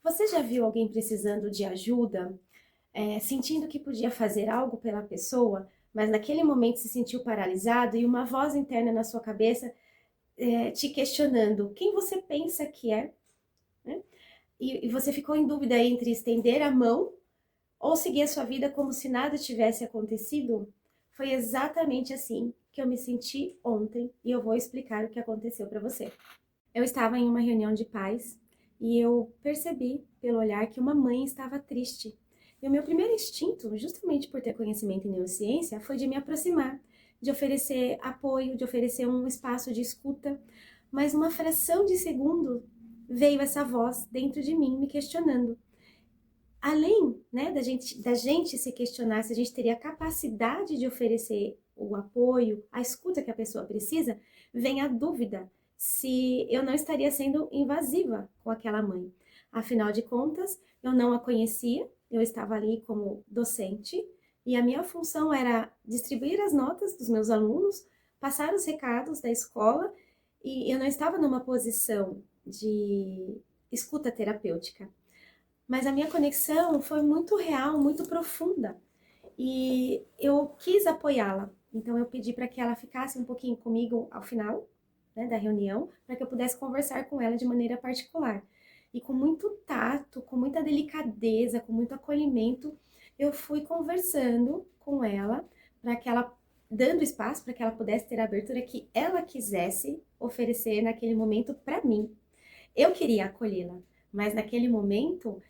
Você já viu alguém precisando de ajuda, sentindo que podia fazer algo pela pessoa, mas naquele momento se sentiu paralisado e uma voz interna na sua cabeça, te questionando quem você pensa que é, né? E você ficou em dúvida entre estender a mão ou seguir a sua vida como se nada tivesse acontecido? Foi exatamente assim que eu me senti ontem e eu vou explicar o que aconteceu para você. Eu estava em uma reunião de pais e eu percebi pelo olhar que uma mãe estava triste. E o meu primeiro instinto, justamente por ter conhecimento em neurociência, foi de me aproximar, de oferecer apoio, de oferecer um espaço de escuta. Mas uma fração de segundo veio essa voz dentro de mim me questionando. Além, né, da gente se questionar se a gente teria capacidade de oferecer o apoio, a escuta que a pessoa precisa, vem a dúvida se eu não estaria sendo invasiva com aquela mãe. Afinal de contas, eu não a conhecia, eu estava ali como docente e a minha função era distribuir as notas dos meus alunos, passar os recados da escola e eu não estava numa posição de escuta terapêutica. Mas a minha conexão foi muito real, muito profunda. E eu quis apoiá-la. Então eu pedi para que ela ficasse um pouquinho comigo ao final, né, da reunião, para que eu pudesse conversar com ela de maneira particular. E com muito tato, com muita delicadeza, com muito acolhimento, eu fui conversando com ela para que ela dando espaço para que ela pudesse ter a abertura que ela quisesse oferecer naquele momento para mim. Eu queria acolhê-la, mas naquele momento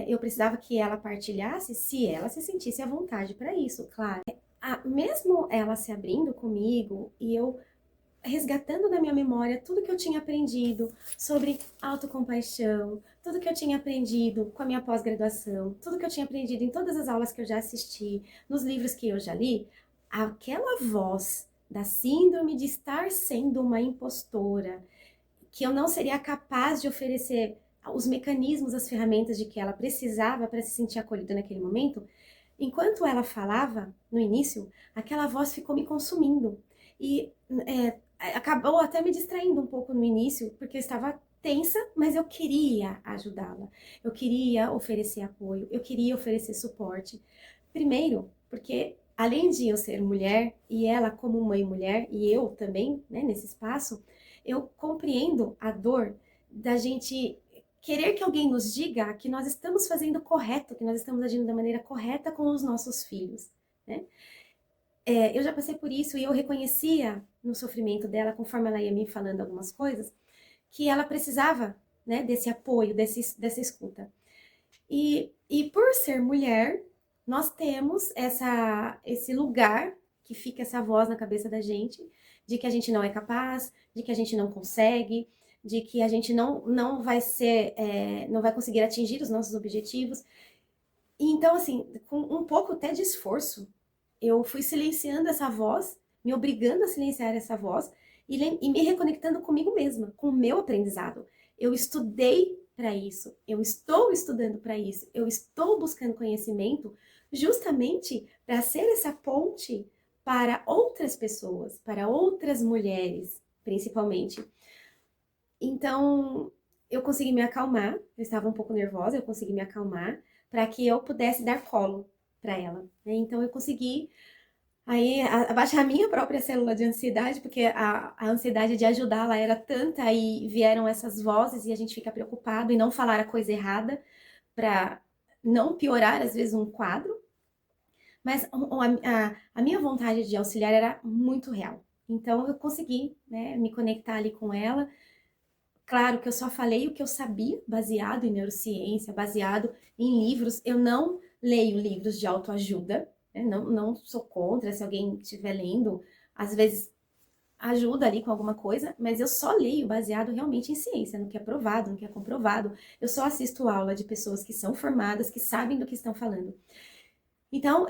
eu precisava que ela partilhasse se ela se sentisse à vontade para isso, claro. Mesmo ela se abrindo comigo e eu resgatando da minha memória tudo que eu tinha aprendido sobre autocompaixão, tudo que eu tinha aprendido com a minha pós-graduação, tudo que eu tinha aprendido em todas as aulas que eu já assisti, nos livros que eu já li, aquela voz da síndrome de estar sendo uma impostora, que eu não seria capaz de oferecer os mecanismos, as ferramentas de que ela precisava para se sentir acolhida naquele momento, enquanto ela falava no início, aquela voz ficou me consumindo e acabou até me distraindo um pouco no início, porque eu estava tensa, mas eu queria ajudá-la, eu queria oferecer apoio, eu queria oferecer suporte. Primeiro, porque além de eu ser mulher e ela como mãe mulher e eu também, né, nesse espaço, eu compreendo a dor da gente querer que alguém nos diga que nós estamos fazendo correto, que nós estamos agindo da maneira correta com os nossos filhos, né? Eu já passei por isso e eu reconhecia no sofrimento dela, conforme ela ia me falando algumas coisas, que ela precisava, né, desse apoio, dessa escuta. E por ser mulher, nós temos esse lugar que fica essa voz na cabeça da gente, de que a gente não é capaz, de que a gente não consegue, de que a gente não vai ser, não vai conseguir atingir os nossos objetivos. E então, assim, com um pouco até de esforço, eu fui silenciando essa voz, me obrigando a silenciar essa voz e me reconectando comigo mesma, com o meu aprendizado. Eu estudei para isso, eu estou estudando para isso, eu estou buscando conhecimento justamente para ser essa ponte para outras pessoas, para outras mulheres, principalmente. Então, eu consegui me acalmar, eu estava um pouco nervosa, eu consegui me acalmar para que eu pudesse dar colo para ela, né? Então, eu consegui aí abaixar a minha própria célula de ansiedade, porque a ansiedade de ajudá-la era tanta e vieram essas vozes e a gente fica preocupado em não falar a coisa errada para não piorar, às vezes, um quadro. Mas a minha vontade de auxiliar era muito real. Então, eu consegui, né, me conectar ali com ela. Claro que eu só falei o que eu sabia, baseado em neurociência, baseado em livros. Eu não leio livros de autoajuda, né? Não sou contra se alguém estiver lendo. Às vezes ajuda ali com alguma coisa, mas eu só leio baseado realmente em ciência, no que é provado, no que é comprovado. Eu só assisto aula de pessoas que são formadas, que sabem do que estão falando. Então,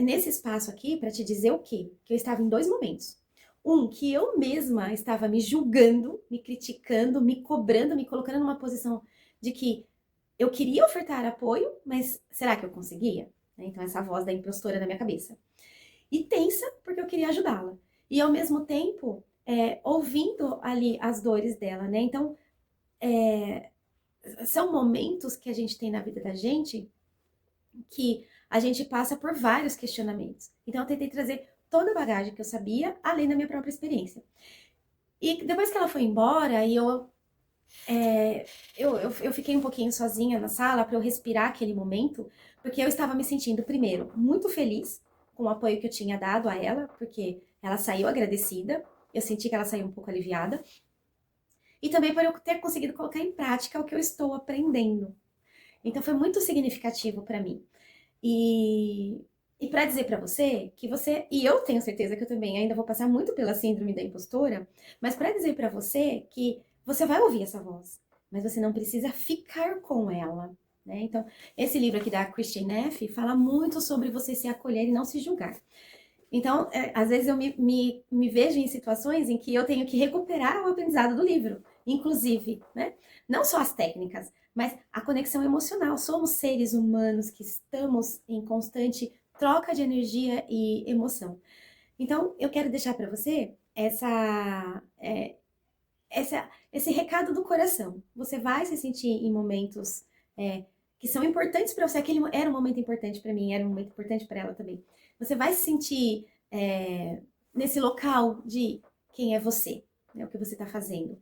nesse espaço aqui, para te dizer o quê? Que eu estava em dois momentos. Um, que eu mesma estava me julgando, me criticando, me cobrando, me colocando numa posição de que eu queria ofertar apoio, mas será que eu conseguia? Então, essa voz da impostora na minha cabeça. E tensa, porque eu queria ajudá-la. E, ao mesmo tempo, ouvindo ali as dores dela, né? Então, são momentos que a gente tem na vida da gente que a gente passa por vários questionamentos. Então eu tentei trazer toda a bagagem que eu sabia, além da minha própria experiência. E depois que ela foi embora, eu fiquei um pouquinho sozinha na sala para eu respirar aquele momento, porque eu estava me sentindo, primeiro, muito feliz com o apoio que eu tinha dado a ela, porque ela saiu agradecida, eu senti que ela saiu um pouco aliviada, e também por eu ter conseguido colocar em prática o que eu estou aprendendo. Então foi muito significativo para mim. E, e para dizer para você que você, e eu tenho certeza que eu também ainda vou passar muito pela síndrome da impostora, mas para dizer para você que você vai ouvir essa voz, mas você não precisa ficar com ela, né? Então, esse livro aqui da Christine Neff fala muito sobre você se acolher e não se julgar. Então, às vezes eu me vejo em situações em que eu tenho que recuperar o aprendizado do livro, inclusive, né? Não só as técnicas, mas a conexão emocional. Somos seres humanos que estamos em constante troca de energia e emoção. Então, eu quero deixar para você esse recado do coração. Você vai se sentir em momentos que são importantes para você. Aquele era um momento importante para mim, era um momento importante para ela também. Você vai se sentir nesse local de quem é você, né, o que você está fazendo.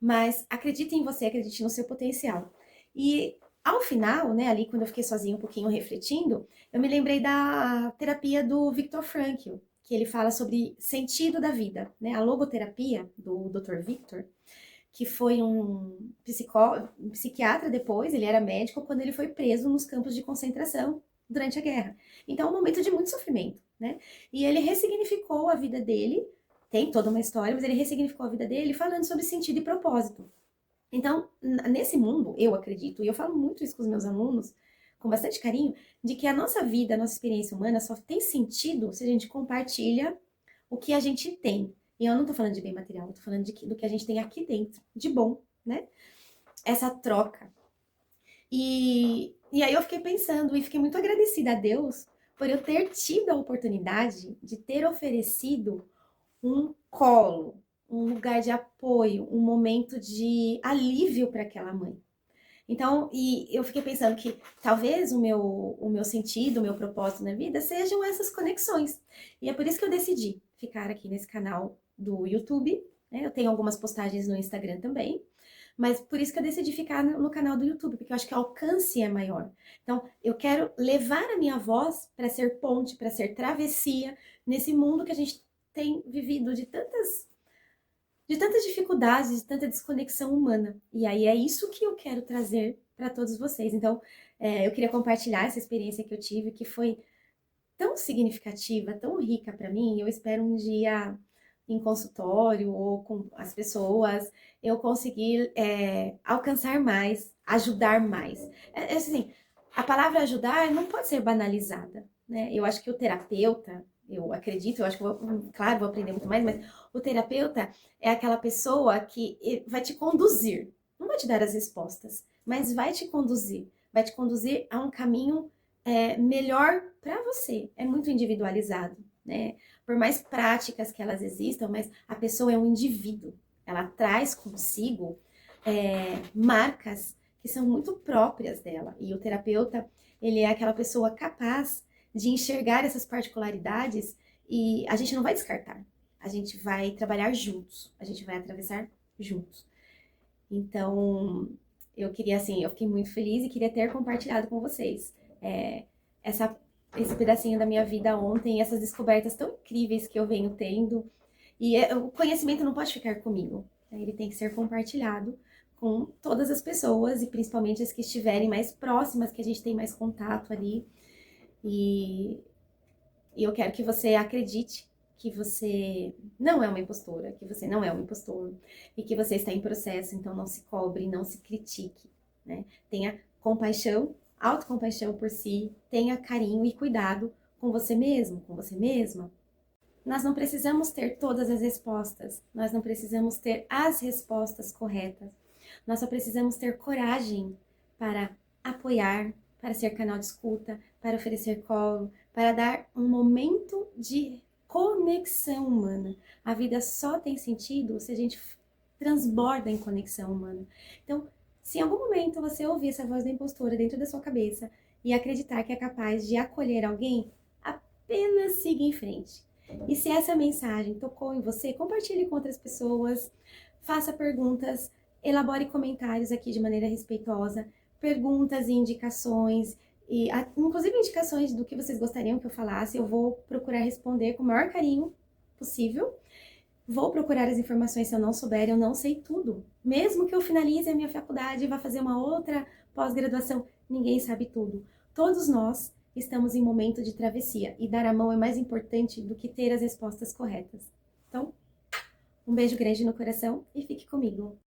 Mas acredite em você, acredite no seu potencial. E ao final, né, ali quando eu fiquei sozinha um pouquinho refletindo, eu me lembrei da terapia do Viktor Frankl, que ele fala sobre sentido da vida, né? A logoterapia do Dr. Viktor, que foi um psiquiatra depois, ele era médico quando ele foi preso nos campos de concentração durante a guerra. Então, é um momento de muito sofrimento, né? E ele ressignificou a vida dele, tem toda uma história, mas ele ressignificou a vida dele falando sobre sentido e propósito. Então, nesse mundo, eu acredito, e eu falo muito isso com os meus alunos, com bastante carinho, de que a nossa vida, a nossa experiência humana só tem sentido se a gente compartilha o que a gente tem. E eu não tô falando de bem material, eu tô falando do que a gente tem aqui dentro, de bom, né? Essa troca. E aí eu fiquei pensando e fiquei muito agradecida a Deus por eu ter tido a oportunidade de ter oferecido um colo, um lugar de apoio, um momento de alívio para aquela mãe. Então, e eu fiquei pensando que talvez o meu sentido, o meu propósito na vida sejam essas conexões. E é por isso que eu decidi ficar aqui nesse canal do YouTube, né? Eu tenho algumas postagens no Instagram também, mas por isso que eu decidi ficar no canal do YouTube, porque eu acho que o alcance é maior. Então, eu quero levar a minha voz para ser ponte, para ser travessia nesse mundo que a gente tem vivido de tantas dificuldades, de tanta desconexão humana. E aí é isso que eu quero trazer para todos vocês. Então, eu queria compartilhar essa experiência que eu tive, que foi tão significativa, tão rica para mim. Eu espero um dia em consultório ou com as pessoas eu conseguir alcançar mais, ajudar mais. Assim, a palavra ajudar não pode ser banalizada, né? Eu acho que o terapeuta, eu acredito, eu acho que claro, vou aprender muito mais, mas o terapeuta é aquela pessoa que vai te conduzir, não vai te dar as respostas, mas vai te conduzir a um caminho melhor para você. É muito individualizado, né? Por mais práticas que elas existam, mas a pessoa é um indivíduo. Ela traz consigo marcas que são muito próprias dela. E o terapeuta, ele é aquela pessoa capaz de enxergar essas particularidades e a gente não vai descartar. A gente vai trabalhar juntos, a gente vai atravessar juntos. Então, eu fiquei muito feliz e queria ter compartilhado com vocês essa, esse pedacinho da minha vida ontem, essas descobertas tão incríveis que eu venho tendo. E o conhecimento não pode ficar comigo, né? Ele tem que ser compartilhado com todas as pessoas e principalmente as que estiverem mais próximas, que a gente tem mais contato ali. E eu quero que você acredite que você não é uma impostora, que você não é um impostor e que você está em processo, então não se cobre, não se critique, né? Tenha compaixão, autocompaixão por si, tenha carinho e cuidado com você mesmo, com você mesma. Nós não precisamos ter todas as respostas, nós não precisamos ter as respostas corretas, nós só precisamos ter coragem para apoiar, para ser canal de escuta, para oferecer colo, para dar um momento de conexão humana. A vida só tem sentido se a gente transborda em conexão humana. Então, Se em algum momento você ouvir essa voz da impostora dentro da sua cabeça e acreditar que é capaz de acolher alguém, apenas siga em frente. E se essa mensagem tocou em você, compartilhe com outras pessoas, faça perguntas, elabore comentários aqui de maneira respeitosa, perguntas e indicações, inclusive indicações do que vocês gostariam que eu falasse, eu vou procurar responder com o maior carinho possível. Vou procurar as informações se eu não souber, eu não sei tudo. Mesmo que eu finalize a minha faculdade e vá fazer uma outra pós-graduação, ninguém sabe tudo. Todos nós estamos em momento de travessia e dar a mão é mais importante do que ter as respostas corretas. Então, um beijo grande no coração e fique comigo.